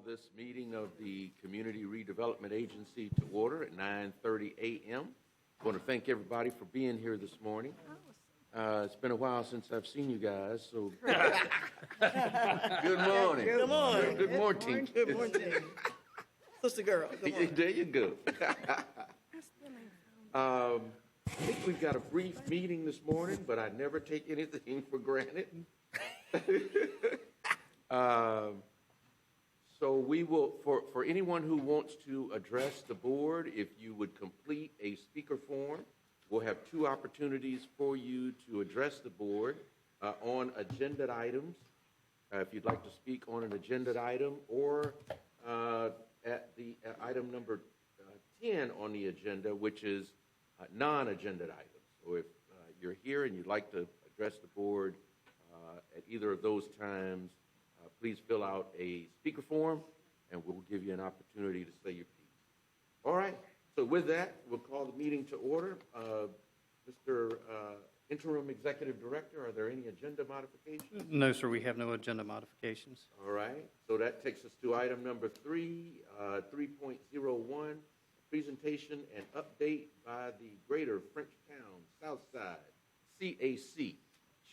this meeting of the Community Redevelopment Agency to order at 9:30 a.m. I want to thank everybody for being here this morning. It's been a while since I've seen you guys, so good morning. Good morning. Good morning. Good morning. Sister girl. Good morning. There you go. I think we've got a brief meeting this morning, but I never take anything for granted. So we will, for anyone who wants to address the board, if you would complete a speaker form, we'll have two opportunities for you to address the board on agenda items. If you'd like to speak on an agenda item or at the item number 10 on the agenda, which is non-agenda items. So if you're here and you'd like to address the board at either of those times, please fill out a speaker form, and we'll give you an opportunity to say your piece. All right. So with that, we'll call the meeting to order. Mr. Interim Executive Director, are there any agenda modifications? No, sir. We have no agenda modifications. All right. So that takes us to item number 3.01, presentation and update by the Greater Frenchtown Southside CAC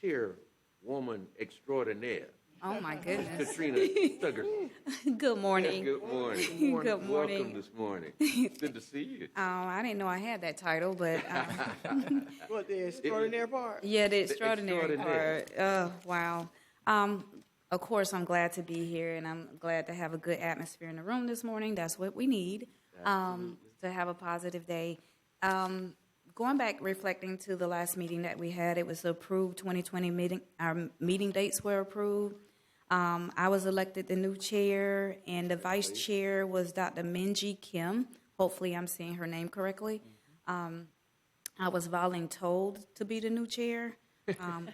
Chairwoman Extraordinaire. Oh, my goodness. Katrina Tugger. Good morning. Good morning. Good morning. Welcome this morning. Good to see you. I didn't know I had that title, but What, the extraordinary part? yeah, the extraordinary part. Wow. Of course, I'm glad to be here, and I'm glad to have a good atmosphere in the room this morning. That's what we need to have a positive day. Going back, reflecting to the last meeting that we had, it was approved 2020 meeting. Our meeting dates were approved. I was elected the new chair, and the vice chair was Dr. Minji Kim. Hopefully, I'm saying her name correctly. I was voluntold to be the new chair.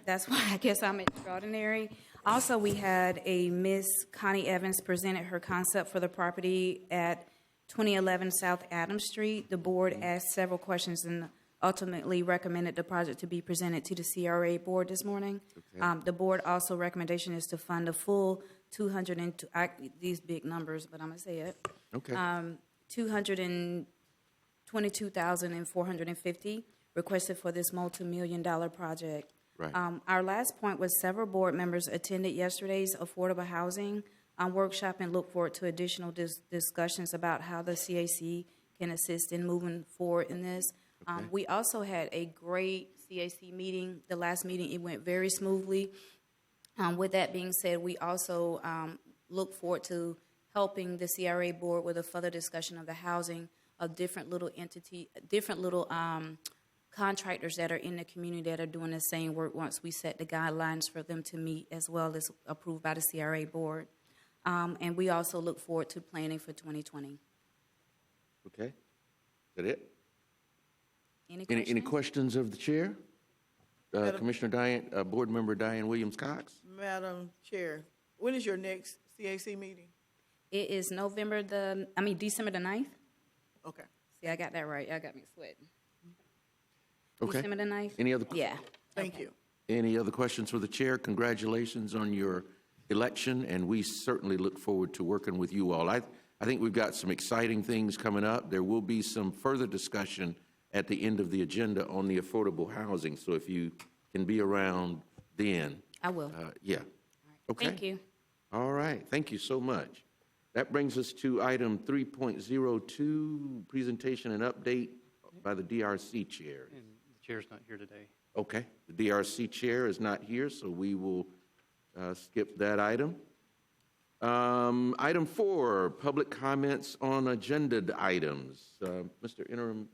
That's why I guess I'm extraordinary. Also, we had a Miss Connie Evans presented her concept for the property at 2011 South Adams Street. The board asked several questions and ultimately recommended the project to be presented to the CRA board this morning. Okay. The board also recommendation is to fund a full 202, these big numbers, but I'm going to say it. Okay. 222,450 requested for this multi-million-dollar project. Right. Our last point was several board members attended yesterday's affordable housing workshop and look forward to additional discussions about how the CAC can assist in moving forward in this. Okay. We also had a great CAC meeting. The last meeting, it went very smoothly. With that being said, we also look forward to helping the CRA board with a further discussion of the housing of different little contractors that are in the community that are doing the same work once we set the guidelines for them to meet as well as approved by the CRA board. And we also look forward to planning for 2020. Okay. Is that it? Any questions of the chair? Commissioner Diane, Board Member Diane Williams-Cox. Madam Chair, when is your next CAC meeting? It is December the 9th. Okay. See, I got that right. I got me sweating. Okay. December the 9th? Any other? Yeah. Thank you. Any other questions for the chair? Congratulations on your election, and we certainly look forward to working with you all. I think we've got some exciting things coming up. There will be some further discussion at the end of the agenda on the affordable housing. So if you can be around then. I will. Yeah. Right. Okay. Thank you. All right. Thank you so much. That brings us to item 3.02, presentation and update by the DRC chair. And the chair's not here today. Okay. The DRC chair is not here, so we will skip that item. Item 4, public comments on agenda items. Mr. Interim,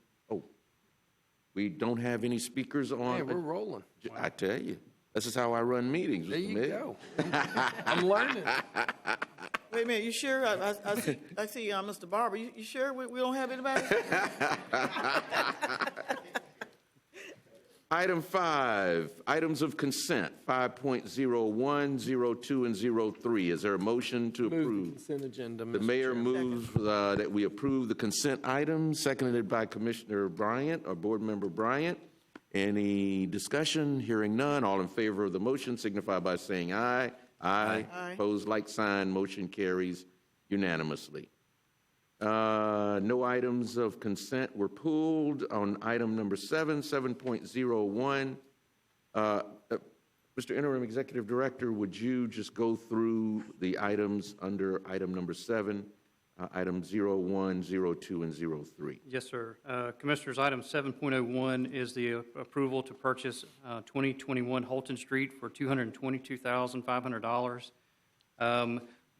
we don't have any speakers on. Hey, we're rolling. I tell you, this is how I run meetings. There Mr. you Mayor. go. I'm learning. Wait a minute, you sure? I see Mr. Barber. You sure we don't have anybody? Item 5, items of consent, 5.01, 02, and 03. Is there a motion to approve? Move the consent agenda, Mr. The mayor Chair. moves that we approve the consent items, seconded by Commissioner Bryant, or Board Member Bryant. Any discussion? Hearing none. All in favor of the motion signify by saying aye. Aye. Aye. Opposed, like sign. Motion carries unanimously. No items of consent were pulled. On item number 7.01, Mr. Interim Executive Director, would you just go through the items under item number 7, item 01, 02, and 03? Yes, sir. Commissioners, item 7.01 is the approval to purchase 2021 Holton Street for $222,500.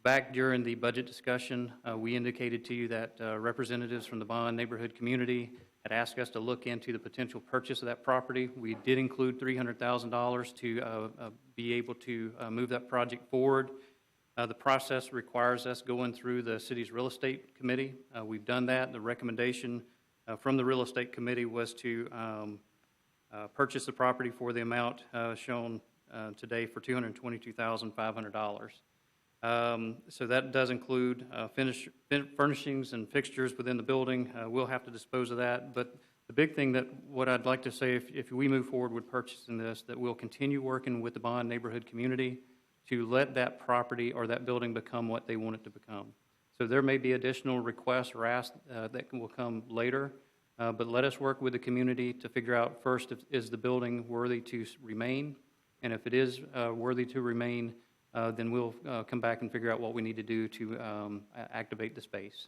Back during the budget discussion, we indicated to you that representatives from the Bond neighborhood community had asked us to look into the potential purchase of that property. We did include $300,000 to be able to move that project forward. The process requires us going through the city's real estate committee. We've done that. The recommendation from the real estate committee was to purchase the property for the amount shown today for $222,500. So that does include furnishings and fixtures within the building. We'll have to dispose of that. But the big thing that what I'd like to say, if we move forward with purchasing this, that we'll continue working with the Bond neighborhood community to let that property or that building become what they want it to become. So there may be additional requests or asks that will come later, but let us work with the community to figure out first, is the building worthy to remain? And if it is worthy to remain, then we'll come back and figure out what we need to do to activate the space.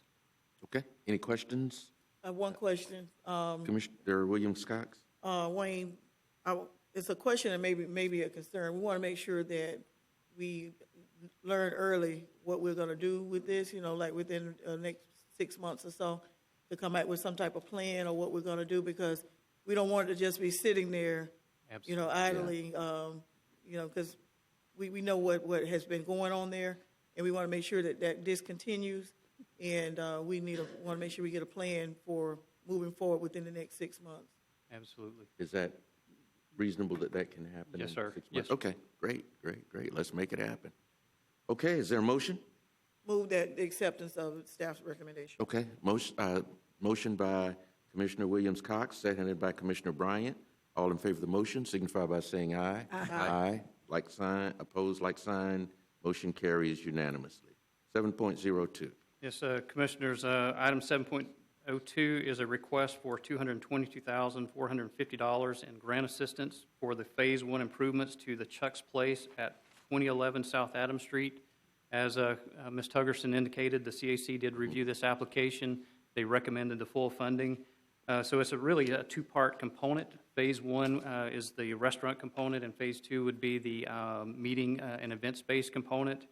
Okay. Any questions? I have one question. Commissioner Williams-Cox? Wayne, it's a question and maybe a concern. We want to make sure that we learn early what we're going to do with this, like within the next 6 months or so, to come back with some type of plan or what we're going to do, because we don't want it to just be sitting there, Absolutely. Idly, because we know what has been going on there, and we want to make sure that this continues, and we want to make sure we get a plan for moving forward within the next 6 months. Absolutely. Is that reasonable that can happen? Yes, in sir. 6 Yes, months? sir. Okay, great. Let's make it happen. Okay, is there a motion? Move that the acceptance of staff's recommendation. Okay, motion by Commissioner Williams-Cox, seconded by Commissioner Bryant. All in favor of the motion signify by saying aye. Aye. Like sign, opposed, like sign. Motion carries unanimously. 7.02. Yes, Commissioners, item 7.02 is a request for $222,450 in grant assistance for the Phase 1 improvements to the Chuck's Place at 2011 South Adams Street. As Ms. Tuggerson indicated, the CAC did review this application. They recommended the full funding. So it's really a two-part component. Phase 1 is the restaurant component, and Phase 2 would be the meeting and event space component.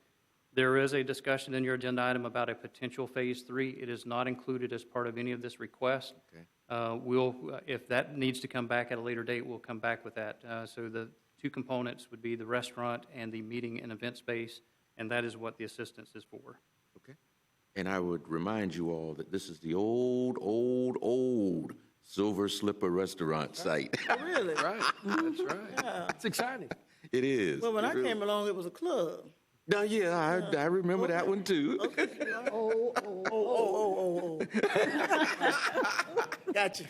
There is a discussion in your agenda item about a potential Phase 3. It is not included as part of any of this request. Okay. If that needs to come back at a later date, we'll come back with that. So the two components would be the restaurant and the meeting and event space, and that is what the assistance is for. Okay. And I would remind you all that this is the old Silver Slipper restaurant site. Oh, really? Right, that's right. Yeah. It's exciting. It is. Well, when I It really- came along, it was a club. No, yeah, I remember that one too. Oh. Gotcha.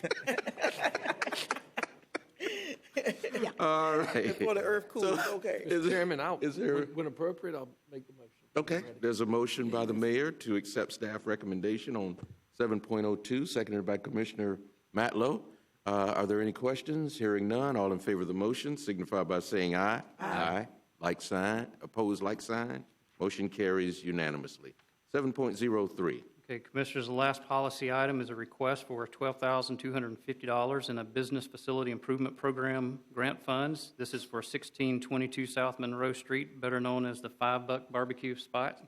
All right. Before the earth cools, okay. Is there- Chairman, is there- when appropriate, I'll make the motion. Okay, there's a motion by the mayor to accept staff recommendation on 7.02, seconded by Commissioner Matlow. Are there any questions? Hearing none, all in favor of the motion signify by saying aye. Aye. Like sign, opposed, like sign. Motion carries unanimously. 7.03. Okay, Commissioners, the last policy item is a request for $12,250 in a business facility improvement program grant funds. This is for 1622 South Monroe Street, better known as the $5 barbecue spot.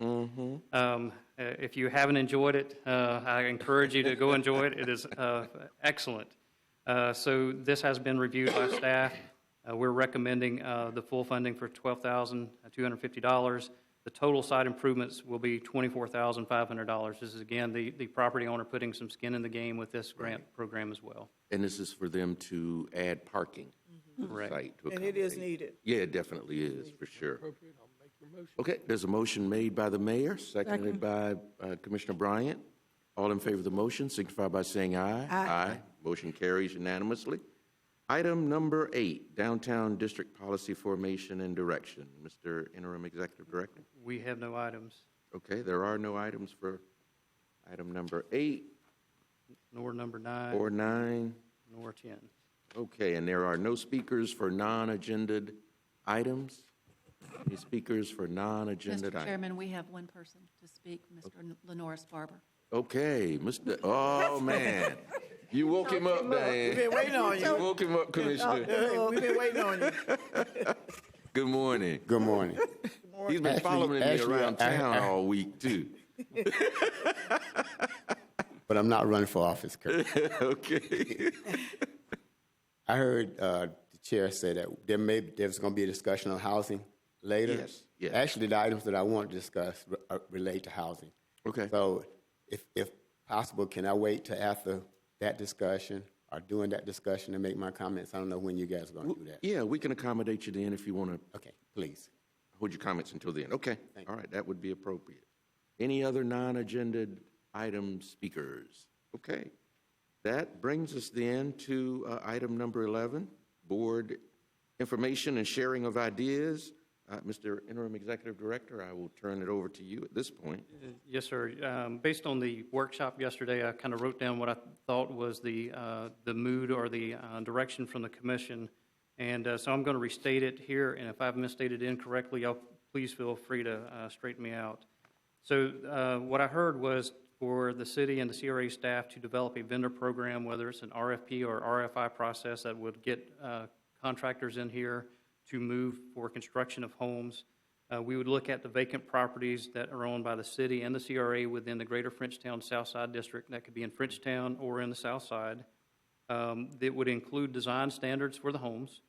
If you haven't enjoyed it, I encourage you to go enjoy it. It is excellent. So this has been reviewed by staff. We're recommending the full funding for $12,250. The total site improvements will be $24,500. This is, again, the property owner putting some skin in the game with this grant program as well. And this is for them to add parking to the Correct. site. To And it is accommodate. needed. Yeah, it definitely is, for sure. Appropriate, I'll make your motion. Okay, there's a motion made by the mayor, seconded by Commissioner Bryant. All in favor of the motion signify by saying aye. Aye. Motion carries unanimously. Item number 8, Downtown District Policy Formation and Direction. Mr. Interim Executive Director. We have no items. Okay, there are no items for item number 8 Nor number 9, or 9. nor 10. Okay, and there are no speakers for non-agended items? Any speakers for non-agended Mr. items? Chairman, we have one person to speak, Mr. Lenoris Barber. Okay, oh, man. You woke him up, We've Dan. been waiting on You you. woke him up, Commissioner. We've been waiting on you. Good morning. Good morning. He's been following me around town all week, too. But I'm not running for office, Kurt. Okay. I heard the chair say that there's going to be a discussion on housing later. Yes, yes. Actually, the items that I want to discuss relate to housing. Okay. So if possible, can I wait till after that discussion or during that discussion to make my comments? I don't know when you guys are going to do that. Yeah, we can accommodate you then if you want to Okay, please. hold your comments until then. Okay, Thank all right, that would be appropriate. Any other non-agended item speakers? Okay, that brings us then to item number 11, board information and sharing of ideas. Mr. Interim Executive Director, I will turn it over to you at this point. Yes, sir. Based on the workshop yesterday, I kind of wrote down what I thought was the mood or the direction from the commission. And so I'm going to restate it here, and if I've misstated incorrectly, y'all please feel free to straighten me out. So what I heard was for the city and the CRA staff to develop a vendor program, whether it's an RFP or RFI process that would get contractors in here to move for construction of homes. We would look at the vacant properties that are owned by the city and the CRA within the greater Frenchtown Southside District. That could be in Frenchtown or in the South Side. That would include design standards for the homes.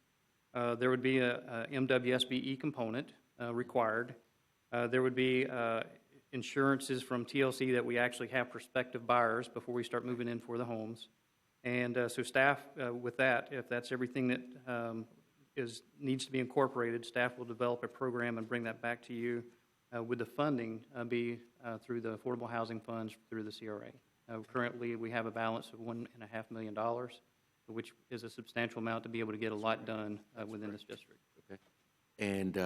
There would be a MWSBE component required. There would be insurances from TLC that we actually have prospective buyers before we start moving in for the homes. And so staff, with that, if that's everything that needs to be incorporated, staff will develop a program and bring that back to you with the funding be through the affordable housing funds through the CRA. Currently, we have a balance of $1.5 million, which is a substantial amount to be able to get a lot done within this district. Okay. And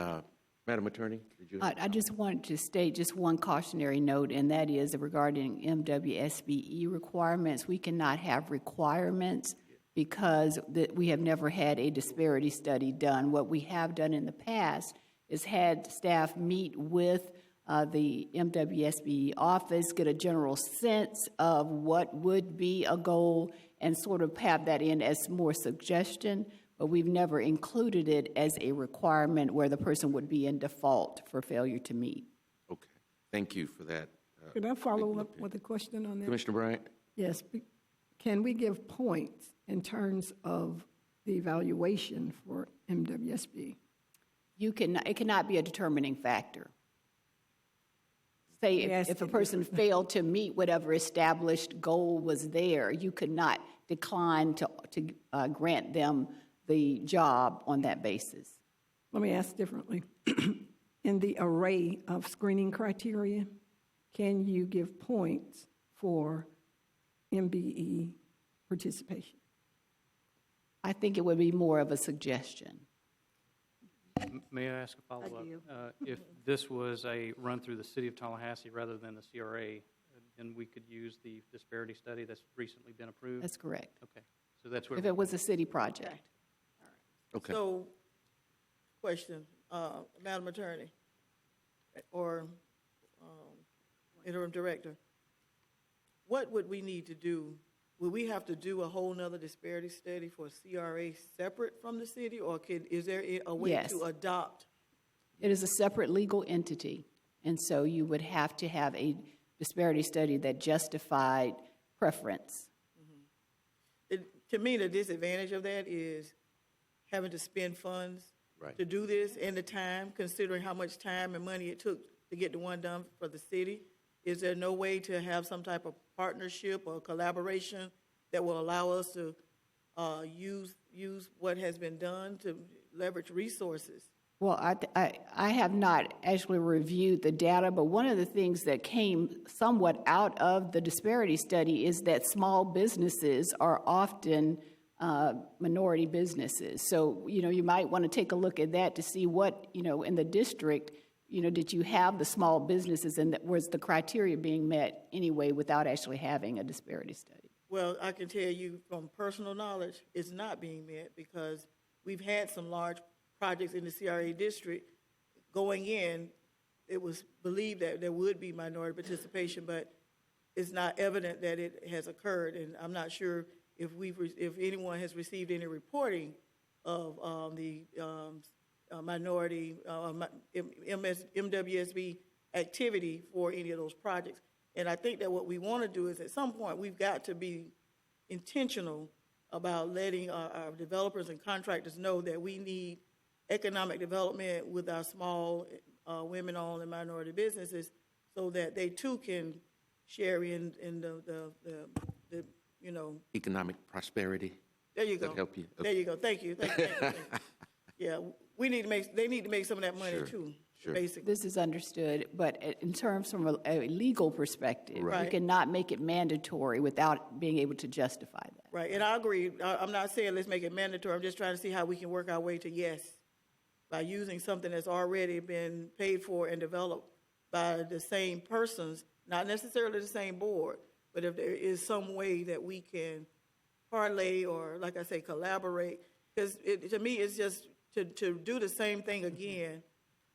Madam Attorney, did you? I just wanted to state just one cautionary note, and that is regarding MWSBE requirements. We cannot have requirements because we have never had a disparity study done. What we have done in the past is had staff meet with the MWSBE office, get a general sense of what would be a goal, and sort of have that in as more suggestion, but we've never included it as a requirement where the person would be in default for failure to meet. Okay, thank you for that. Could I follow up with a question on that? Commissioner Bryant? Yes. Can we give points in terms of the evaluation for MWSB? It cannot be a determining factor. Say Yes, if a person failed to meet whatever established goal was there, you could not decline to grant them the job on that basis. Let me ask differently. In the array of screening criteria, can you give points for MBE participation? I think it would be more of a suggestion. May I ask a follow-up? If this was a run through the City of Tallahassee rather than the CRA, then we could use the disparity study that's recently been approved? That's correct. Okay. So that's where If it was a city project. Okay. So, question, Madam Attorney, or Interim Director, what would we need to do? Would we have to do a whole nother disparity study for CRA separate from the city, or is there a way Yes. to adopt? It is a separate legal entity, and so you would have to have a disparity study that justified preference. To me, the disadvantage of that is having to spend funds Right. to do this and the time, considering how much time and money it took to get the one done for the city. Is there no way to have some type of partnership or collaboration that will allow us to use what has been done to leverage resources? Well, I have not actually reviewed the data, but one of the things that came somewhat out of the disparity study is that small businesses are often minority businesses. So, you might want to take a look at that to see what, in the district, did you have the small businesses and was the criteria being met anyway without actually having a disparity study? Well, I can tell you from personal knowledge, it's not being met because we've had some large projects in the CRA district. Going in, it was believed that there would be minority participation, but it's not evident that it has occurred. And I'm not sure if anyone has received any reporting of the minority MWSB activity for any of those projects. And I think that what we want to do is at some point we've got to be intentional about letting our developers and contractors know that we need economic development with our small women-owned and minority businesses so that they too can share in the Economic prosperity. There you Does go. that help you? There you go. Thank you. Thank you. Yeah, they need to make some of that money too, Sure. basically. This is understood, but in terms from a legal perspective, Right. you cannot make it mandatory without being able to justify that. Right, and I agree. I'm not saying let's make it mandatory. I'm just trying to see how we can work our way to yes by using something that's already been paid for and developed by the same persons, not necessarily the same board, but if there is some way that we can parlay or, like I say, collaborate, because to me, it's just to do the same thing again.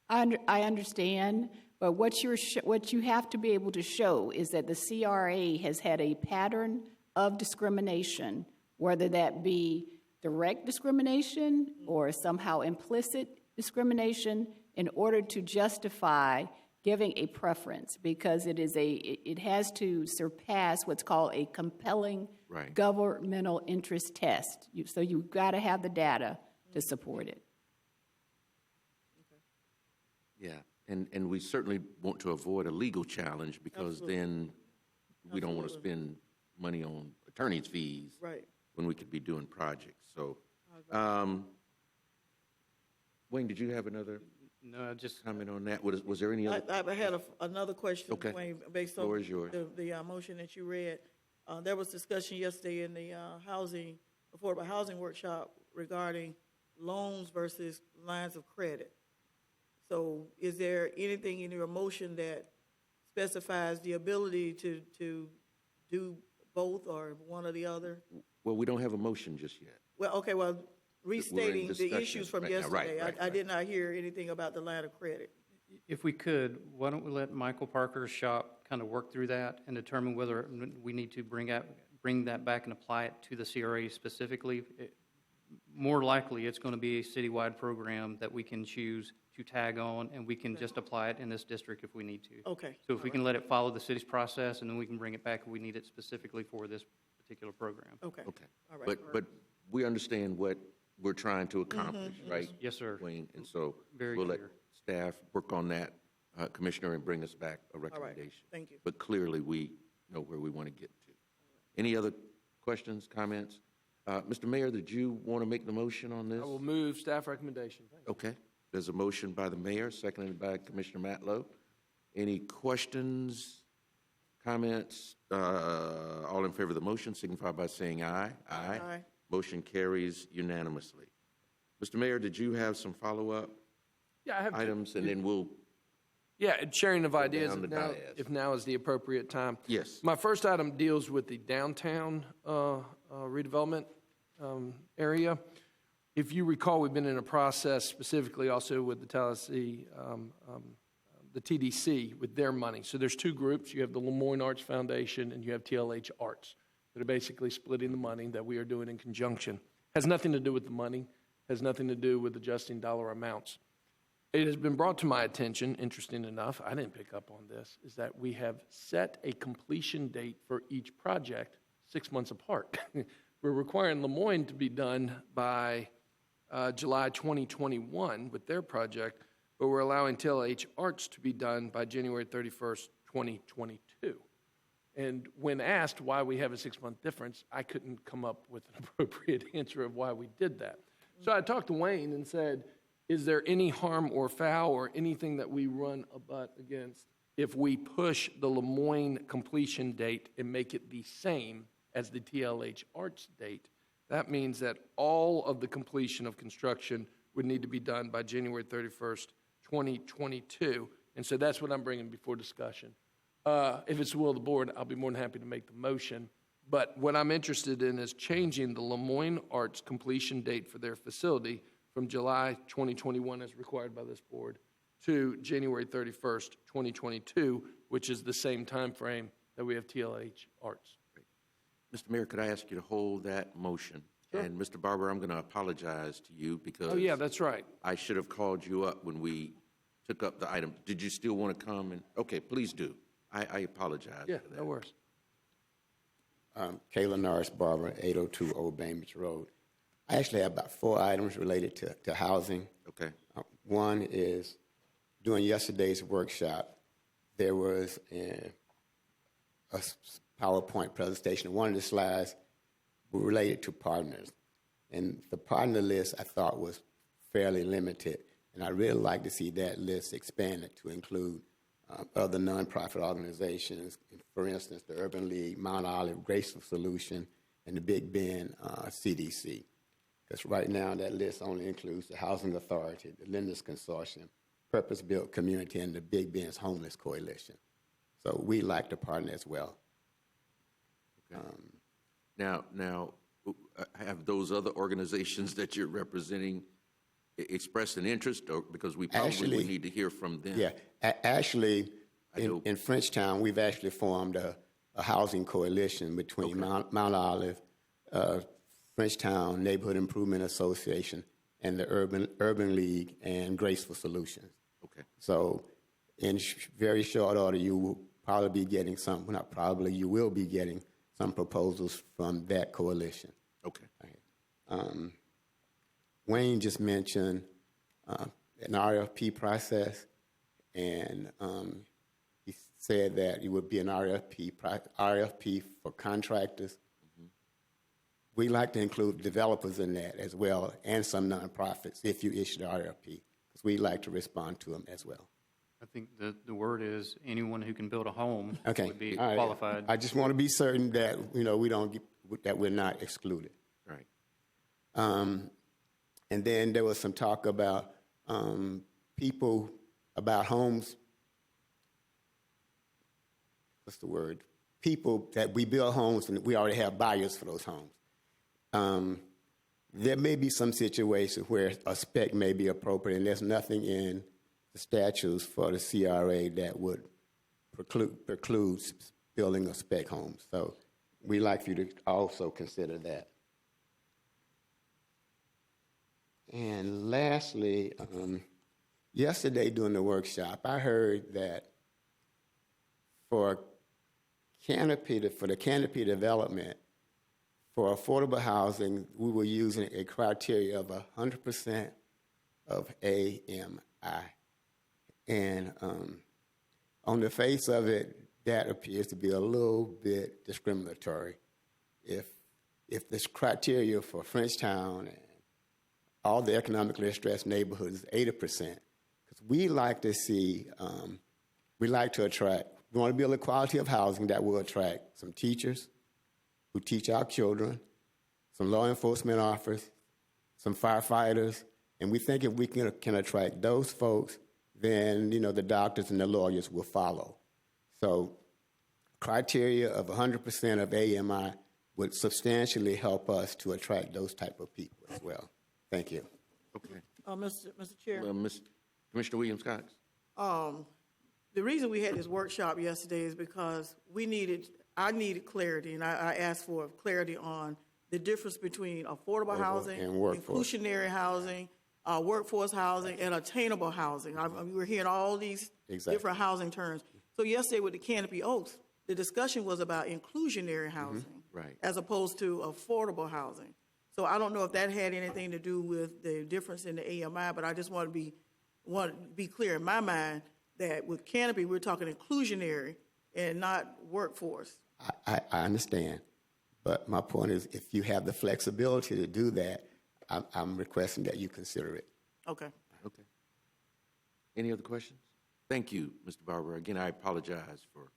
I understand, but what you have to be able to show is that the CRA has had a pattern of discrimination, whether that be direct discrimination or somehow implicit discrimination, in order to justify giving a preference, because it has to surpass what's called a compelling Right. governmental interest test. So you've got to have the data to support it. Yeah, and we certainly want to avoid a legal challenge because Absolutely. then we don't want to spend money on attorney's fees Right. when we could be doing projects. So, Wayne, did you have another No, just comment on that? Was there any other? I had another question, Okay. Wayne, based on Floor is yours. the motion that you read. There was discussion yesterday in the affordable housing workshop regarding loans versus lines of credit. So is there anything in your motion that specifies the ability to do both or one or the other? Well, we don't have a motion just yet. Well, okay, well, restating the discussion issues from right now. yesterday, Right, I did not hear anything about the line of credit. if we could, why don't we let Michael Parker's shop kind of work through that and determine whether we need to bring that back and apply it to the CRA specifically. More likely, it's going to be a citywide program that we can choose to tag on, and we can just apply it in this district if we need to. Okay. So if we can let it follow the city's process, and then we can bring it back if we need it specifically for this particular program. Okay. Okay. All right. But we understand what we're trying to accomplish, right? Yes, sir. Wayne, and so Very we'll let clear. staff work on that, Commissioner, and bring us back a recommendation. Thank you. But clearly, we know where we want to get to. Any other questions, comments? Mr. Mayor, did you want to make the motion on this? I will move staff recommendation. Thank you. Okay. There's a motion by the mayor, seconded by Commissioner Matlow. Any questions, comments? All in favor of the motion signify by saying aye. Aye. Aye. Motion carries unanimously. Mr. Mayor, did you have some follow-up Yeah, I have items? And then we'll, Yeah, sharing of ideas down the dais. if now is the appropriate time. yes. My first item deals with the downtown redevelopment area. If you recall, we've been in a process specifically also with the Tallahassee, the TDC with their money. So there's two groups. You have the Lemoyne Arts Foundation and you have TLH Arts that are basically splitting the money that we are doing in conjunction. Has nothing to do with the money, has nothing to do with adjusting dollar amounts. It has been brought to my attention, interesting enough, I didn't pick up on this, is that we have set a completion date for each project 6 months apart. We're requiring Lemoyne to be done by July 2021 with their project, but we're allowing TLH Arts to be done by January 31st, 2022. And when asked why we have a 6-month difference, I couldn't come up with an appropriate answer of why we did that. So I talked to Wayne and said, is there any harm or foul or anything that we run a butt against if we push the Lemoyne completion date and make it the same as the TLH Arts date? That means that all of the completion of construction would need to be done by January 31st, 2022. And so that's what I'm bringing before discussion. If it's the will of the board, I'll be more than happy to make the motion. But what I'm interested in is changing the Lemoyne Arts completion date for their facility from July 2021 as required by this board to January 31st, 2022, which is the same time frame that we have TLH Arts. Mr. Mayor, could I ask you to hold that motion? Sure. And Mr. Barber, I'm going to apologize to you because Oh, yeah, that's right. I should have called you up when we took up the item. Did you still want to come? Okay, please do. I apologize Yeah, for that. no worries. Kayla Norris Barber, 802 Old Bainbridge Road. I actually have about 4 items related to housing. Okay. One is, during yesterday's workshop, there was a PowerPoint presentation. One of the slides were related to partners. And the partner list I thought was fairly limited. And I'd really like to see that list expanded to include other nonprofit organizations, for instance, the Urban League, Mount Olive, Graceful Solution, and the Big Bend CDC. Because right now that list only includes the Housing Authority, the Lenders Consortium, Purpose Built Community, and the Big Bend's Homeless Coalition. So we like to partner as well. Okay. Now, have those other organizations that you're representing expressed an interest, or because we probably would need to hear from them? Yeah, actually, in Frenchtown, we've actually formed a housing coalition between Mount Olive, Frenchtown Neighborhood Improvement Association, and the Urban League and Graceful Solutions. Okay. So, in very short order, you will probably be getting some. Not probably, you will be getting some proposals from that coalition. Okay. Wayne just mentioned an RFP process, and he said that it would be an RFP for contractors. Mm-hmm. We like to include developers in that as well, and some nonprofits if you issue the RFP, because we like to respond to them as well. I think the word is anyone who can build a home would be All right. qualified. I just want to be certain that that we're not excluded. Right. And then there was some talk about about homes. What's the word? People that we build homes and we already have buyers for those homes. There may be some situations where a spec may be appropriate, and there's nothing in the statutes for the CRA that would preclude building a spec home. So we'd like you to also consider that. And lastly, yesterday during the workshop, I heard that for the canopy development, for affordable housing, we were using a criteria of 100% of AMI. And on the face of it, that appears to be a little bit discriminatory. If this criteria for Frenchtown and all the economically stressed neighborhoods is 80%, because we like to see, we want to build a quality of housing that will attract some teachers who teach our children, some law enforcement officers, some firefighters, and we think if we can attract those folks, then the doctors and the lawyers will follow. So criteria of 100% of AMI would substantially help us to attract those type of people as well. Thank you. Okay. Mr. Chair. Commissioner Williams-Cox. The reason we had this workshop yesterday is because I needed clarity, and I asked for clarity on the difference between affordable housing, and workforce. inclusionary housing, workforce housing, and attainable housing. We're hearing all these different housing terms. So yesterday with the Canopy Oaks, the discussion was about inclusionary housing Right. as opposed to affordable housing. So I don't know if that had anything to do with the difference in the AMI, but I just want to be clear in my mind that with Canopy, we're talking inclusionary and not workforce. I understand, but my point is if you have the flexibility to do that, I'm requesting that you consider it. Okay. Okay. Any other questions? Thank you, Mr. Barber. Again, I apologize for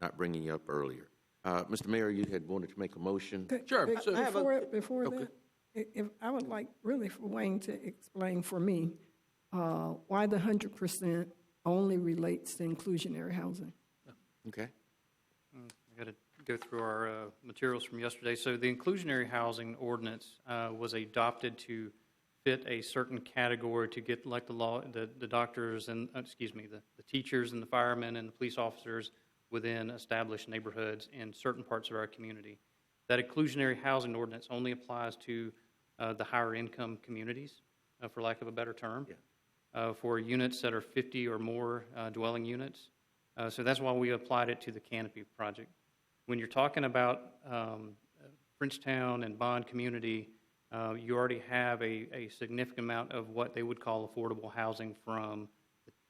not bringing you up earlier. Mr. Mayor, you had wanted to make a motion. Sure. Before Okay. that, if I would like really for Wayne to explain for me why the 100% only relates to inclusionary housing? Okay. I got to go through our materials from yesterday. So the inclusionary housing ordinance was adopted to fit a certain category to get like the doctors and, the teachers and the firemen and the police officers within established neighborhoods in certain parts of our community. That inclusionary housing ordinance only applies to the higher income communities, for lack of a better term, for units that are 50 or more dwelling units. So that's why we applied it to the Canopy project. When you're talking about Frenchtown and Bond community, you already have a significant amount of what they would call affordable housing from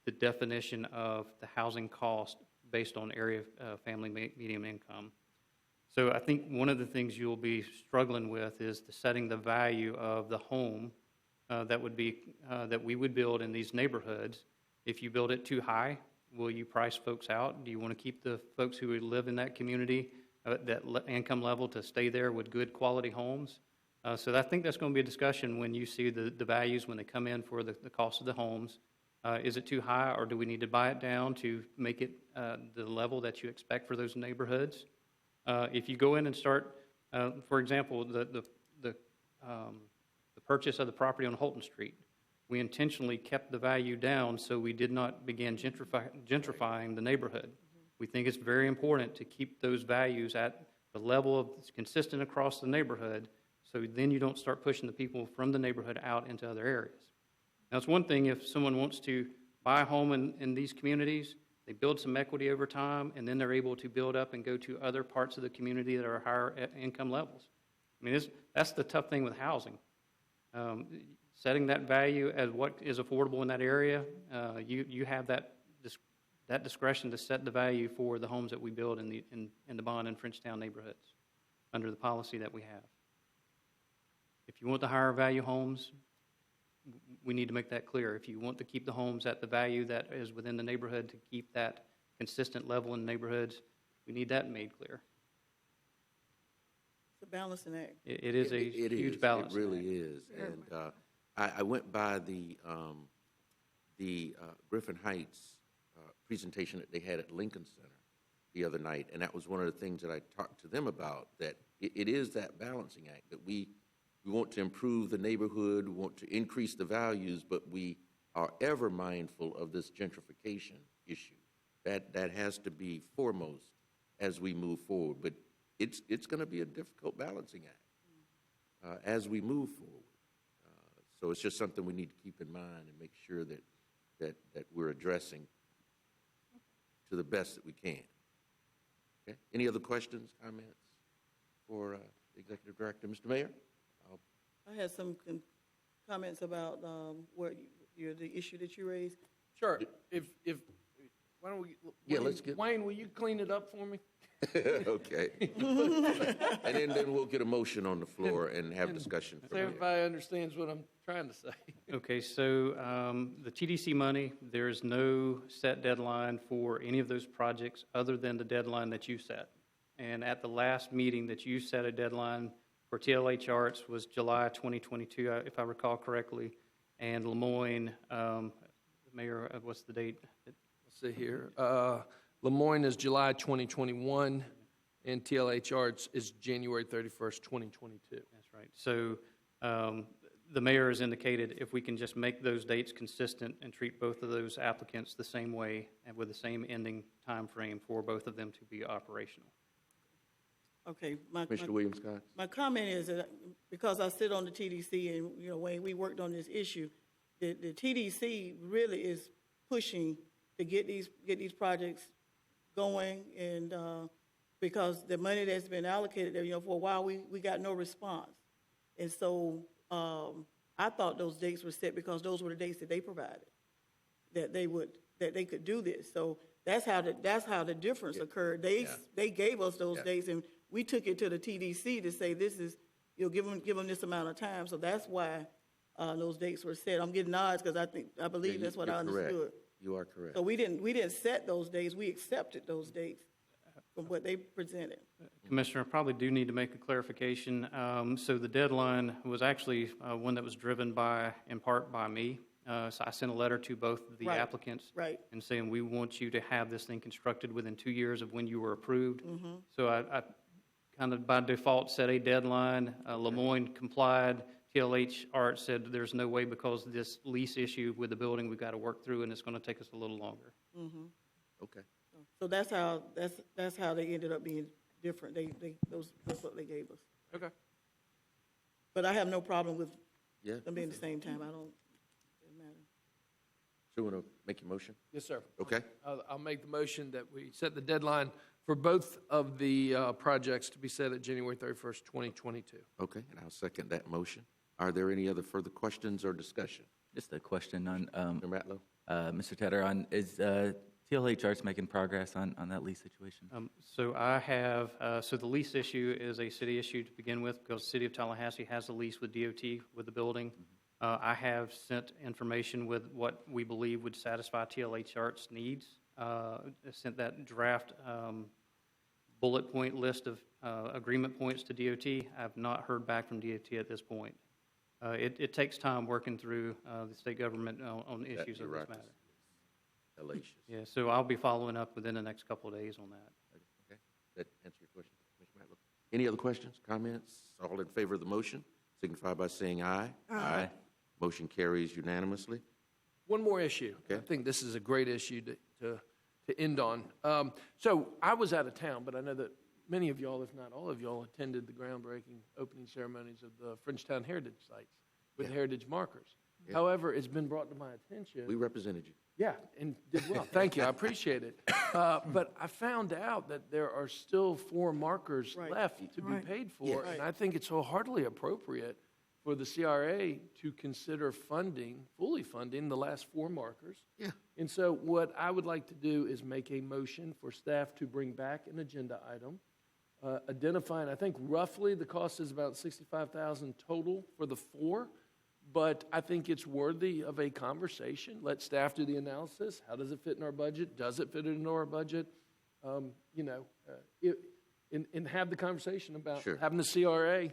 the definition of the housing cost based on area of family median income. So I think one of the things you'll be struggling with is setting the value of the home that we would build in these neighborhoods. If you build it too high, will you price folks out? Do you want to keep the folks who live in that community, income level, to stay there with good quality homes? So I think that's going to be a discussion when you see the values when they come in for the cost of the homes. Is it too high, or do we need to buy it down to make it the level that you expect for those neighborhoods? If you go in and start, for example, the purchase of the property on Holton Street, we intentionally kept the value down so we did not begin gentrifying the neighborhood. We think it's very important to keep those values at the level of consistent across the neighborhood, so then you don't start pushing the people from the neighborhood out into other areas. Now, it's one thing if someone wants to buy a home in these communities, they build some equity over time, and then they're able to build up and go to other parts of the community that are higher income levels. I mean, that's the tough thing with housing. Setting that value as what is affordable in that area, you have that discretion to set the value for the homes that we build in the Bond and Frenchtown neighborhoods under the policy that we have. If you want the higher value homes, we need to make that clear. If you want to keep the homes at the value that is within the neighborhood to keep that consistent level in neighborhoods, we need that made clear. It's a balancing act. It is a huge balance. It really is. And I went by the Griffin Heights presentation that they had at Lincoln Center the other night, and that was one of the things that I talked to them about, that it is that balancing act, that we want to improve the neighborhood, we want to increase the values, but we are ever mindful of this gentrification issue. That has to be foremost as we move forward. But it's going to be a difficult balancing act as we move forward. So it's just something we need to keep in mind and make sure that we're addressing to the best that we can. Okay. Any other questions, comments for the Executive Director? Mr. Mayor? I had some comments about the issue that you raised. Sure. If why don't we? Wayne, let's get. Wayne, will you clean it up for me? Okay. And then we'll get a motion on the floor and have discussion So from there. everybody understands what I'm trying to say. Okay, so the TDC money, there is no set deadline for any of those projects other than the deadline that you set. And at the last meeting that you set a deadline for TLH Arts was July 2022, if I recall correctly, and Lemoyne, Mayor, what's the date? Let's see here. Lemoyne is July 2021, and TLH Arts is January 31st, 2022. That's right. So the mayor has indicated if we can just make those dates consistent and treat both of those applicants the same way and with the same ending time frame for both of them to be operational. Okay. Mr. Williams-Scott? My comment is that because I sit on the TDC and, Wayne, we worked on this issue, the TDC really is pushing to get these projects going, and because the money that's been allocated there, for a while we got no response. And so I thought those dates were set because those were the dates that they provided, that they could do this. So that's how the difference occurred. They gave us those dates, and we took it to the TDC to say this is, give them this amount of time. So that's why those dates were set. I'm getting nods because I believe that's what I understood. Correct. You are correct. So we didn't set those dates. We accepted those dates from what they presented. Commissioner, I probably do need to make a clarification. So the deadline was actually one that was driven in part by me. So I sent a letter to both of the Right, applicants. right. And saying, we want you to have this thing constructed within 2 years of when you were approved. So I kind of by default set a deadline. Lemoyne complied. TLH Art said there's no way because of this lease issue with the building we've got to work through, and it's going to take us a little longer. Okay. So that's how they ended up being different. That's what they gave us. Okay. But I have no problem with Yeah. them being the same time. I don't, it matter. So you want to make your motion? Yes, sir. Okay. I'll make the motion that we set the deadline for both of the projects to be set at January 31st, 2022. Okay, and I'll second that motion. Are there any other further questions or discussion? Just a question on, Mr. Matlow? Mr. Tedder, is TLH Arts making progress on that lease situation? So I have, so the lease issue is a city issue to begin with because the City of Tallahassee has a lease with DOT with the building. I have sent information with what we believe would satisfy TLH Arts' needs. I sent that draft bullet point list of agreement points to DOT. I have not heard back from DOT at this point. It takes time working through the state government on issues of this matter. Hellacious. Yeah, so I'll be following up within the next couple of days on that. Okay, that answer your question, Commissioner Matlow? Any other questions, comments? All in favor of the motion, signify by saying aye. Aye. Motion carries unanimously. One more issue. Okay. I think this is a great issue to end on. So I was out of town, but I know that many of y'all, if not all of y'all, attended the groundbreaking opening ceremonies of the Frenchtown Heritage Sites with heritage markers. Yeah. However, it's been brought to my attention. We represented you. Yeah, and did well. Thank you. I appreciate it. But I found out that there are still 4 markers Right. left to be Right. paid for, Yes. and I think it's wholeheartedly appropriate for the CRA to consider fully funding the last 4 markers. Yeah. And so what I would like to do is make a motion for staff to bring back an agenda item, identifying, I think roughly the cost is about $65,000 total for the 4, but I think it's worthy of a conversation. Let staff do the analysis. How does it fit in our budget? Does it fit into our budget? And have the conversation about Sure. having the CRA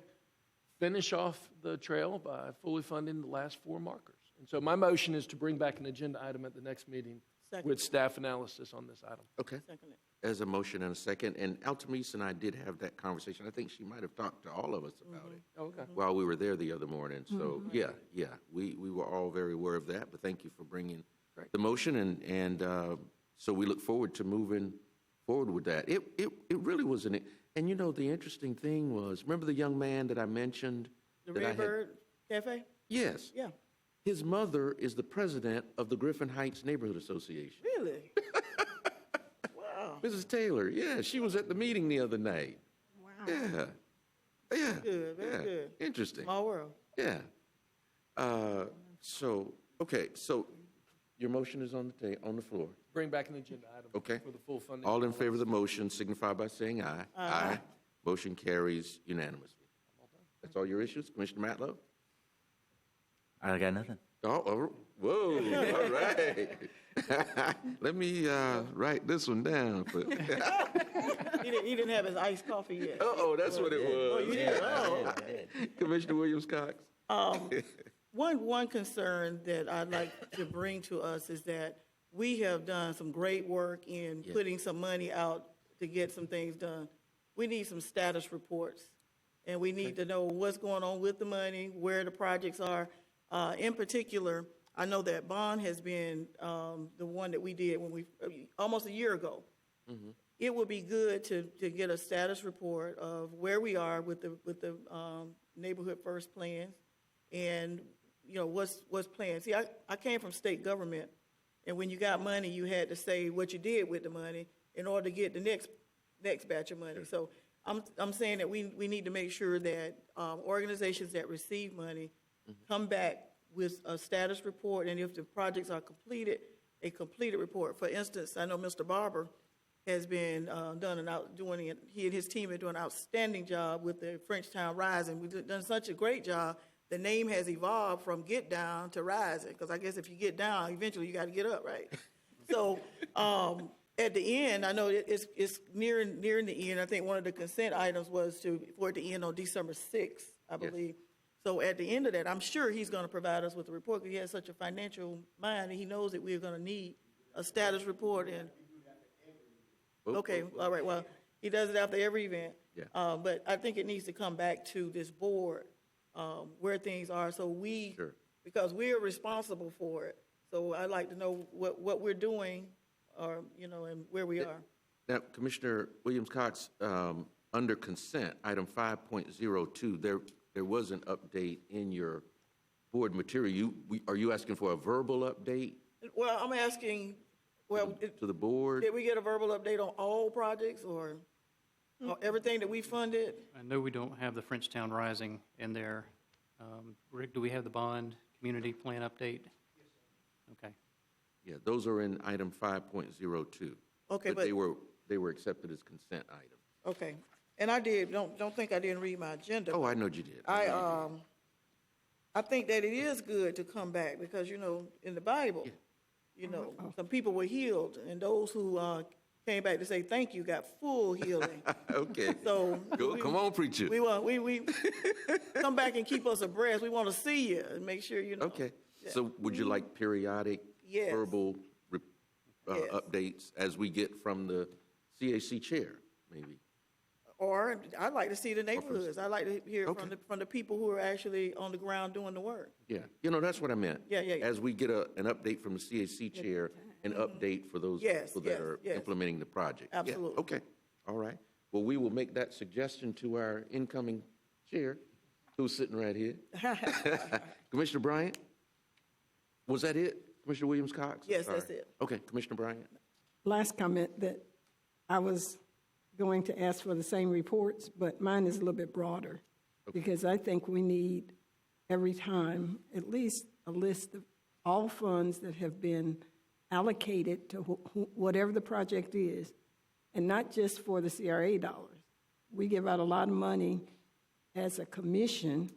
finish off the trail by fully funding the last 4 markers. And so my motion is to bring back an agenda item at the next meeting Second. with staff analysis on this item. Okay. Second it. There's a motion and a second, and Altamise and I did have that conversation. I think she might have talked to all of us about it Okay. while we were there the other morning. So, yeah, we were all very aware of that, but thank you for bringing Great. the motion, and so we look forward to moving forward with that. It really was an, and you know, the interesting thing was, remember the young man that I mentioned? The that I had- Redbird Cafe? Yes. Yeah. His mother is the president of the Griffin Heights Neighborhood Association. Really? Wow. Mrs. Taylor, yeah, she was at the meeting the other night. Wow. Yeah. Yeah. Good, very yeah. good. Interesting. Small world. Yeah. So your motion is on the floor. Bring back an agenda item Okay. for the full funding. All in favor of the motion signify by saying aye. Aye. Motion carries unanimously. That's all your issues, Commissioner Matlow? I got nothing. Oh, whoa, all right. Let me write this one down. He didn't have his iced coffee yet. Oh, that's what it was. Oh, you did? Oh. Commissioner Williams-Cox? One concern that I'd like to bring to us is that we have done some great work in putting some money out to get some things done. We need some status reports, and we need to know what's going on with the money, where the projects are. In particular, I know that bond has been the one that we did when almost a year ago. Mm-hmm. It would be good to get a status report of where we are with the neighborhood first plans, and what's planned. See, I came from state government, and when you got money, you had to say what you did with the money in order to get the next batch of money. So I'm saying that we need to make sure that organizations that receive money come back with a status report, and if the projects are completed, a completed report. For instance, I know Mr. Barber has been he and his team are doing an outstanding job with the Frenchtown Rising. We've done such a great job. The name has evolved from Get Down to Rising, because I guess if you get down, eventually you got to get up, right? So at the end, I know it's nearing the end. I think one of the consent items was for it to end on December 6th, I believe. So at the end of that, I'm sure he's going to provide us with a report, because he has such a financial mind, and he knows that we're going to need a status report and, okay, all right, well, he does it after every event. Yeah. But I think it needs to come back to this board, where things are, so we, Sure. because we're responsible for it. So I'd like to know what we're doing, or, and where we are. Now, Commissioner Williams-Cox, under consent, item 5.02, there was an update in your board material. Are you asking for a verbal update Well, I'm asking, to the board? did we get a verbal update on all projects, or everything that we funded? I know we don't have the Frenchtown Rising in there. Rick, do we have the bond community plan update? Okay. Yeah, those are in item 5.02. Okay, But they were accepted as consent items. Okay, and don't think I didn't read my agenda. Oh, I know you did. I think that it is good to come back, because, in the Bible, some people were healed, and those who came back to say thank you got full healing. Okay. So Come on, preacher. we come back and keep us abreast. We want to see you and make sure you know. Okay. So would you like periodic Yes. verbal Yes. updates as we get from the CAC chair, maybe? Or I'd like to see the neighborhoods. I'd like to hear Okay. from the people who are actually on the ground doing the work. Yeah, that's what I meant. Yeah. As we get an update from the CAC chair, an update for those Yes, people that are yes. implementing the project. Yeah, Absolutely. okay, all right. Well, we will make that suggestion to our incoming chair, who's sitting right here. Commissioner Bryant? Was that it, Commissioner Williams-Cox? Yes, Sorry. that's it. Okay, Commissioner Bryant? Last comment that I was going to ask for the same reports, but mine is a little bit broader, because I think we need every time at least a list of all funds that have been allocated to whatever the project is, and not just for the CRA dollars. We give out a lot of money as a commission,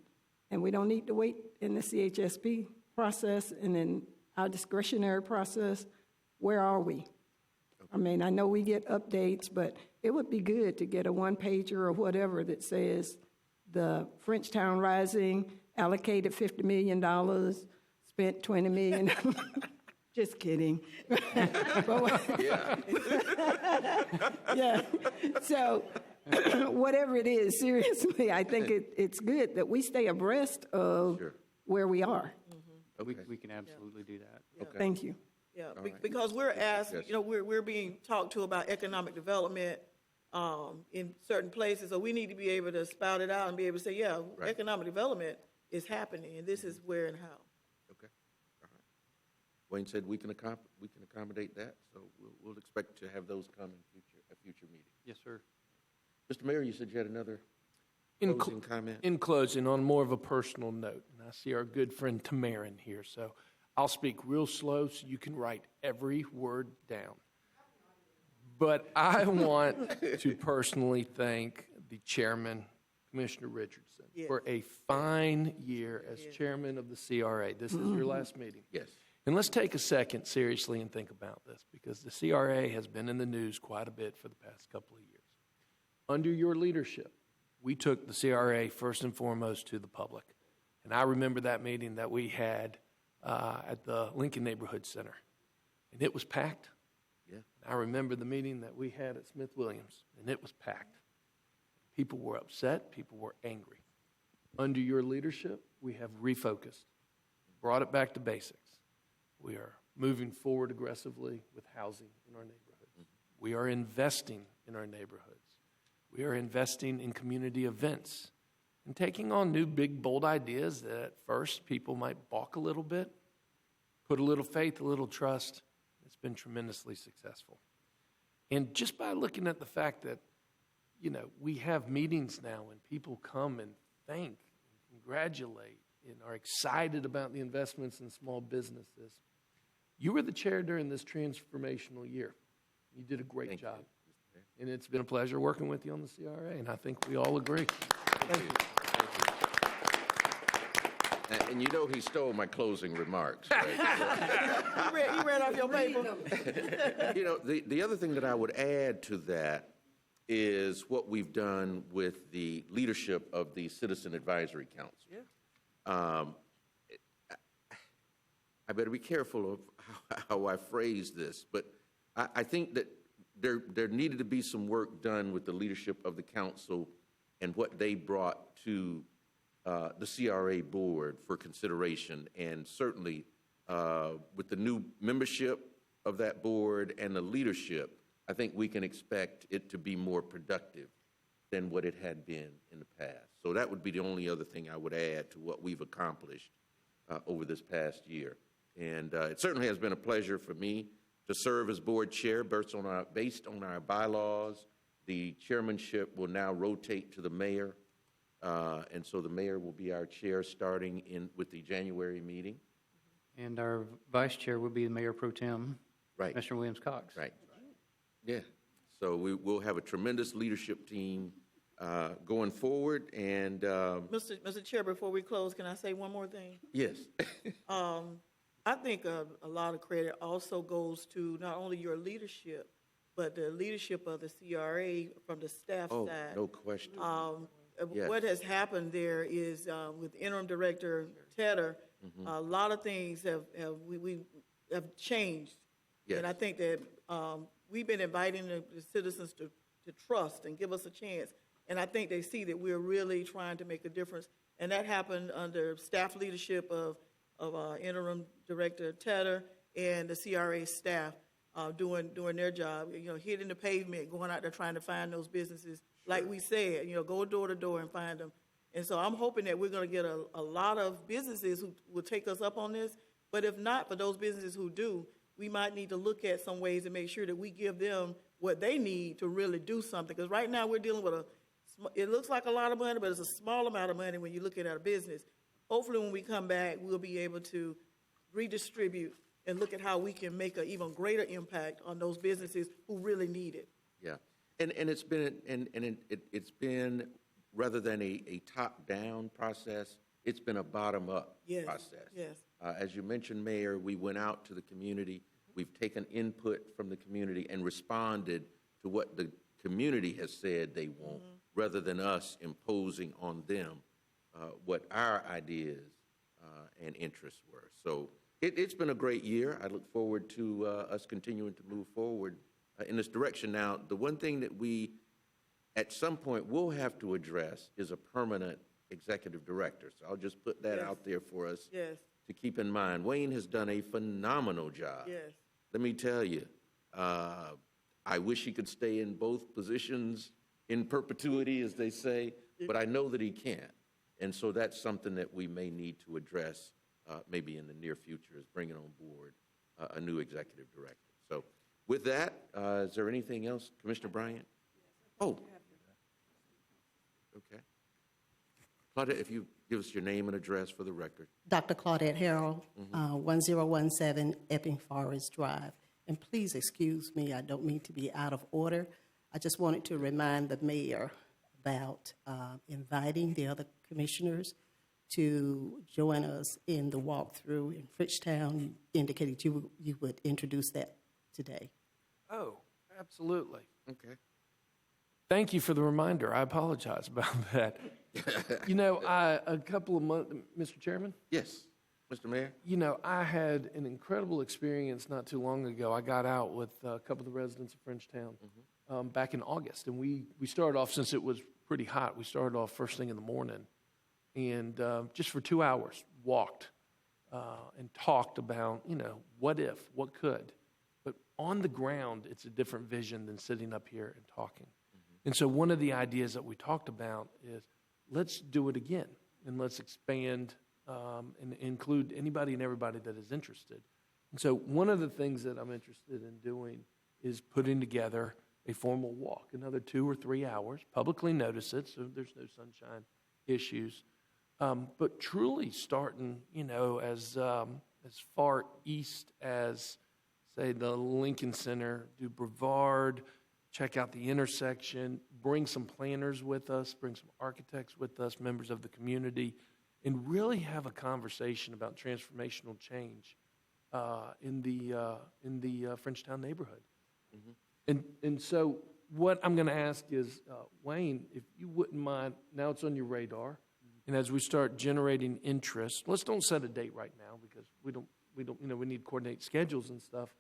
and we don't need to wait in the CHSP process and in our discretionary process. Where are we? I mean, I know we get updates, but it would be good to get a one-pager or whatever that says the Frenchtown Rising allocated $50 million, spent $20 million. Just kidding. Yeah. Yeah. So whatever it is, seriously, I think it's good that we stay abreast of where we are. We can absolutely do that. Okay. Thank you. Yeah, right. because we're asked, Yes. we're being talked to about economic development in certain places, so we need to be able to spout it out and be able to say, yeah, Right. economic development is happening, and this is where and how. Okay, all right. Wayne said we can accommodate that, so we'll expect to have those come in a future meeting. Yes, sir. Mr. Mayor, you said you had another In closing comment? In closing, on more of a personal note, and I see our good friend Tamarin here, so I'll speak real slow so you can write every word down. But I want to personally thank the chairman, Commissioner Richardson, Yes. for a fine year as chairman of the CRA. This is your last meeting. Yes. And let's take a second seriously and think about this, because the CRA has been in the news quite a bit for the past couple of years. Under your leadership, we took the CRA first and foremost to the public. And I remember that meeting that we had at the Lincoln Neighborhood Center. And it was packed. Yeah. I remember the meeting that we had at Smith Williams, and it was packed. People were upset. People were angry. Under your leadership, we have refocused, brought it back to basics. We are moving forward aggressively with housing in our neighborhoods. We are investing in our neighborhoods. We are investing in community events and taking on new, big, bold ideas that at first people might balk a little bit, put a little faith, a little trust. It's been tremendously successful. And just by looking at the fact that, we have meetings now and people come and thank and congratulate and are excited about the investments in small businesses. You were the chair during this transformational year. You did a great job. And it's been a pleasure working with you on the CRA, and I think we all agree. Thank you. And he stole my closing remarks. Right? He read off your paper. The other thing that I would add to that is what we've done with the leadership of the Citizen Advisory Council. Um, I better be careful of how I phrase this, but I think that there needed to be some work done with the leadership of the council and what they brought to the CRA board for consideration, and certainly with the new membership of that board and the leadership, I think we can expect it to be more productive than what it had been in the past. So that would be the only other thing I would add to what we've accomplished over this past year. And it certainly has been a pleasure for me to serve as board chair based on our bylaws. The chairmanship will now rotate to the mayor, and so the mayor will be our chair starting with the January meeting. And our vice chair would be the Mayor Pro Tem, Right. Commissioner Williams Cox. Right. Yeah. So we'll have a tremendous leadership team going forward. And Mr. Chair, before we close, can I say one more thing? yes, I think a lot of credit also goes to not only your leadership, but the leadership of the CRA from the staff side. no question. Yes. What has happened there is with interim director Tedder, a lot of things we have changed. Yes. And I think that we've been inviting the citizens to trust and give us a chance. And I think they see that we're really trying to make a difference. And that happened under staff leadership of interim director Tedder and the CRA staff doing their job, hitting the pavement, going out there trying to find those businesses. Like we said, go door to door and find them. And so I'm hoping that we're going to get a lot of businesses who will take us up on this. But if not, for those businesses who do, we might need to look at some ways to make sure that we give them what they need to really do something. Because right now we're dealing with it looks like a lot of money, but it's a small amount of money when you're looking at a business. Hopefully when we come back, we'll be able to redistribute and look at how we can make an even greater impact on those businesses who really need it. Yeah, and it's been it's been rather than a top-down process, it's been a bottom-up process. Yes. As you mentioned, Mayor, we went out to the community. We've taken input from the community and responded to what the community has said they want, rather than us imposing on them what our ideas and interests were. So it's been a great year. I look forward to us continuing to move forward in this direction. Now, the one thing that we, at some point, will have to address is a permanent executive director. So I'll just put that out there for us to keep in mind. Wayne has done a phenomenal job. Yes. Let me tell you, I wish he could stay in both positions in perpetuity, as they say, but I know that he can't. And so that's something that we may need to address maybe in the near future, is bringing on board a new executive director. So with that, is there anything else? Commissioner Bryant? Oh. Okay. Claudette, if you give us your name and address for the record. Dr. Claudette Harrell, 1017 Epping Forest Drive. And please excuse me, I don't mean to be out of order. I just wanted to remind the mayor about inviting the other commissioners to join us in the walkthrough in Fritchtown. You indicated you would introduce that today. Oh, absolutely. Okay. Thank you for the reminder. I apologize about that. A couple of months, Mr. Chairman? Yes, Mr. Mayor? I had an incredible experience not too long ago. I got out with a couple of the residents of Frenchtown back in August. And we started off, since it was pretty hot, we started off first thing in the morning. And just for 2 hours, walked and talked about, what if, what could. But on the ground, it's a different vision than sitting up here and talking. And so one of the ideas that we talked about is, let's do it again, and let's expand and include anybody and everybody that is interested. And so one of the things that I'm interested in doing is putting together a formal walk, another 2 or 3 hours, publicly notice it, so there's no sunshine issues, but truly starting, as far east as, say, the Lincoln Center, do Brevard, check out the intersection, bring some planners with us, bring some architects with us, members of the community, and really have a conversation about transformational change in the Frenchtown neighborhood. And so what I'm going to ask is, Wayne, if you wouldn't mind, now it's on your radar, And as we start generating interest, let's don't set a date right now because we don't, we need to coordinate schedules and stuff.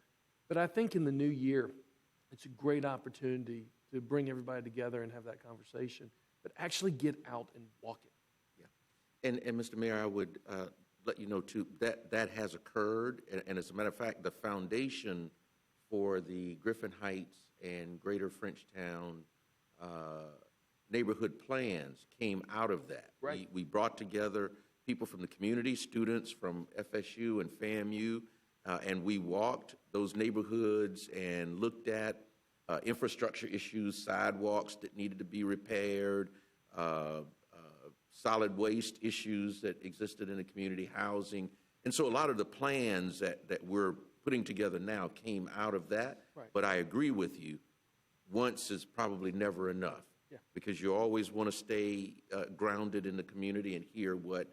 But I think in the new year, it's a great opportunity to bring everybody together and have that conversation, but actually get out and walk it. And Mr. Mayor, I would let you know, too, that has occurred. And as a matter of fact, the foundation for the Griffin Heights and Greater Frenchtown neighborhood plans came out of that. Right. We brought together people from the community, students from FSU and FAMU, and we walked those neighborhoods and looked at infrastructure issues, sidewalks that needed to be repaired, solid waste issues that existed in the community, housing. And so a lot of the plans that we're putting together now came out of that. Right. But I agree with you, once is probably never enough. Yeah. Because you always want to stay grounded in the community and hear what,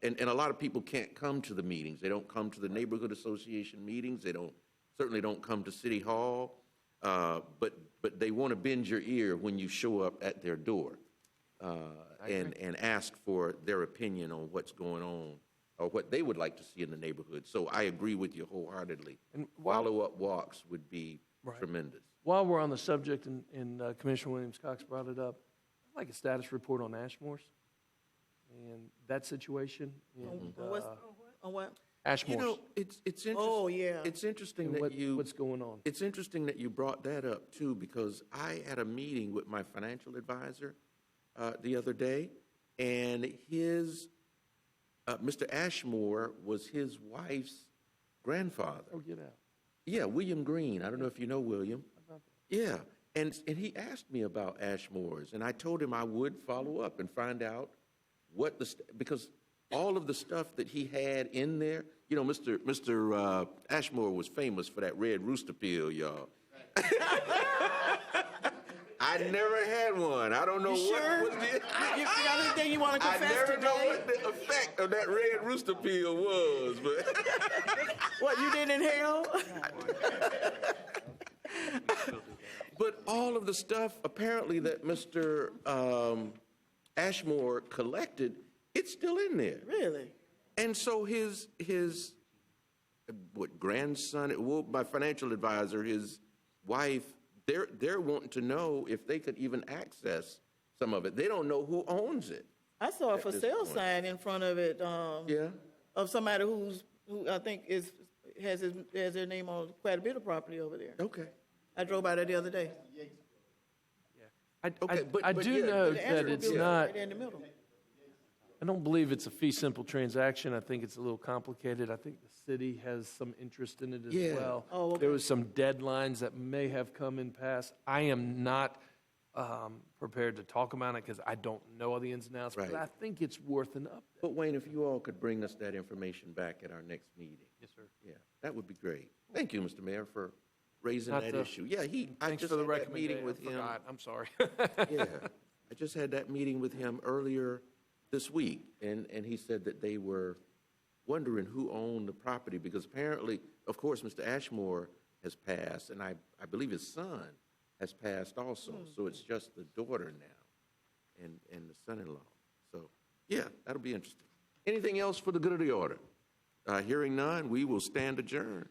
and a lot of people can't come to the meetings. They don't come to the neighborhood association meetings. They certainly don't come to City Hall, but they want to bend your ear when you show up at their door. And ask for their opinion on what's going on or what they would like to see in the neighborhood. So I agree with you wholeheartedly. And follow-up walks would be tremendous. While we're on the subject, and Commissioner Williams-Cox brought it up, I'd like a status report on Ashmore's and that situation. And, On what? Ashmore's. You know, it's interesting. Oh, yeah. It's interesting and that what's going on. It's interesting that you brought that up too, because I had a meeting with my financial advisor the other day, and his Mr. Ashmore was his wife's grandfather. Oh, get out. Yeah, William Green. I don't know if you know William. Yeah, and he asked me about Ashmore's, and I told him I would follow up and find out what because all of the stuff that he had in there, you know, Mr. Ashmore was famous for that red rooster pill, y'all. I never had one. I don't know what was the... You got anything you want to confess I never today? know what the effect of that red rooster pill was, but... What, you didn't inhale? But all of the stuff, apparently, that Mr. Ashmore collected, it's still in there. Really? And so his grandson, well, my financial advisor, his wife, they're wanting to know if they could even access some of it. They don't know who owns it. I saw a for this sale point. sign in front of it. Yeah. Of somebody who I think has their name on quite a bit of property over there. Okay. I drove by there the other day. I do know The that Ashford it's building not, right there in the middle. I don't believe it's a fee simple transaction. I think it's a little complicated. I think the city has some interest in it as Yeah. well. Oh, okay. There was some deadlines that may have come in past. I am not prepared to talk about it because I don't know all the ins and outs, but Right. I think it's worth an update. But Wayne, if you all could bring us that information back at our next meeting. Yes, sir. Yeah, that would be great. Thank you, Mr. Mayor, for raising Not that the- issue. Yeah, I Thanks just for the had that meeting recommendation. with I him. forgot. I'm sorry. Yeah, I just had that meeting with him earlier this week, and he said that they were wondering who owned the property, because apparently, of course, Mr. Ashmore has passed, and I believe his son has passed also, so it's just the daughter now and the son-in-law. So, yeah, that'll be interesting. Anything else for the good of the order? Hearing none, we will stand adjourned.